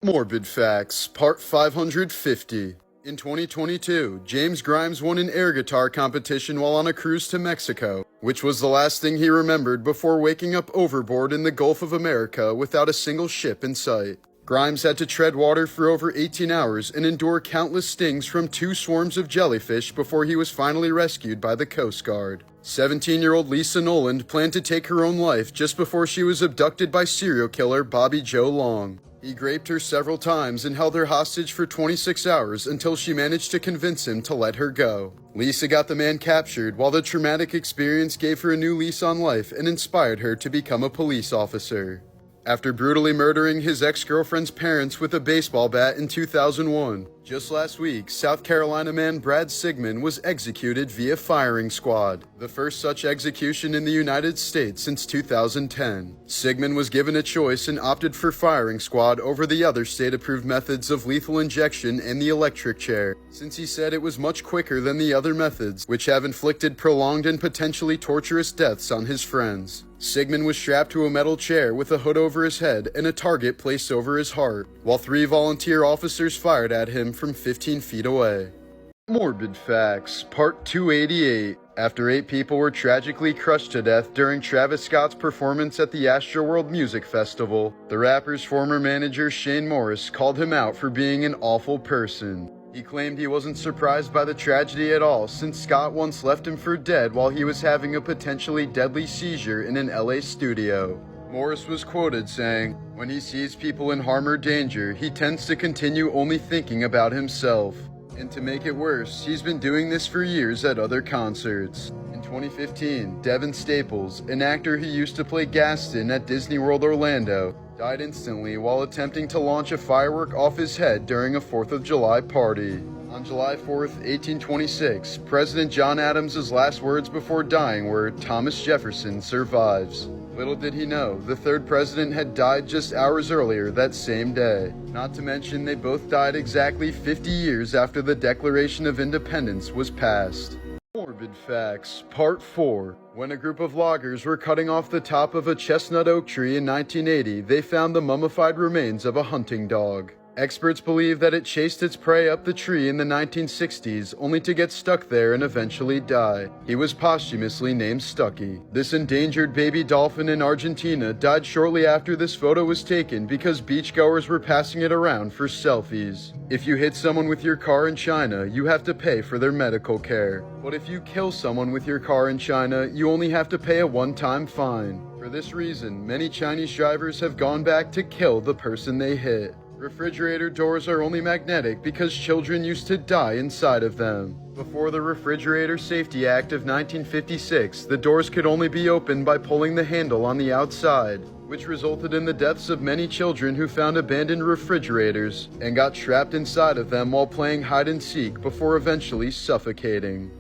Morbid Facts, Part 550. In 2022, James Grimes won an air guitar competition while on a cruise to Mexico, which was the last thing he remembered before waking up overboard in the Gulf of America without a single ship in sight. Grimes had to tread water for over 18 hours and endure countless stings from 2 swarms of jellyfish before he was finally rescued by the Coast Guard. 17-year-old Lisa Noland planned to take her own life just before she was abducted by serial killer Bobby Joe Long. He raped her several times and held her hostage for 26 hours until she managed to convince him to let her go. Lisa got the man captured, while the traumatic experience gave her a new lease on life and inspired her to become a police officer. After brutally murdering his ex-girlfriend's parents with a baseball bat in 2001, just last week, South Carolina man Brad Sigmund was executed via firing squad, the first such execution in the United States since 2010. Sigmund was given a choice and opted for firing squad over the other state-approved methods of lethal injection and the electric chair, since he said it was much quicker than the other methods, which have inflicted prolonged and potentially torturous deaths on his friends. Sigmund was strapped to a metal chair with a hood over his head and a target placed over his heart, while 3 volunteer officers fired at him from 15 feet away. Morbid Facts, Part 288. After 8 people were tragically crushed to death during Travis Scott's performance at the Astroworld Music Festival, the rapper's former manager Shane Morris called him out for being an awful person. He claimed he wasn't surprised by the tragedy at all, since Scott once left him for dead while he was having a potentially deadly seizure in an LA studio. Morris was quoted saying, "When he sees people in harm or danger, he tends to continue only thinking about himself. And to make it worse, he's been doing this for years at other concerts." In 2015, Devin Staples, an actor who used to play Gaston at Disney World Orlando, died instantly while attempting to launch a firework off his head during a 4th of July party. On July 4th, 1826, President John Adams' last words before dying were, "Thomas Jefferson survives." Little did he know, the 3rd president had died just hours earlier that same day. Not to mention, they both died exactly 50 years after the Declaration of Independence was passed. Morbid Facts, Part 4. When a group of loggers were cutting off the top of a chestnut oak tree in 1980, they found the mummified remains of a hunting dog. Experts believe that it chased its prey up the tree in the 1960s, only to get stuck there and eventually die. He was posthumously named Stucky. This endangered baby dolphin in Argentina died shortly after this photo was taken because beachgoers were passing it around for selfies. If you hit someone with your car in China, you have to pay for their medical care. But if you kill someone with your car in China, you only have to pay a one-time fine. For this reason, many Chinese drivers have gone back to kill the person they hit. Refrigerator doors are only magnetic because children used to die inside of them. Before the Refrigerator Safety Act of 1956, the doors could only be opened by pulling the handle on the outside, which resulted in the deaths of many children who found abandoned refrigerators and got trapped inside of them while playing hide and seek before eventually suffocating.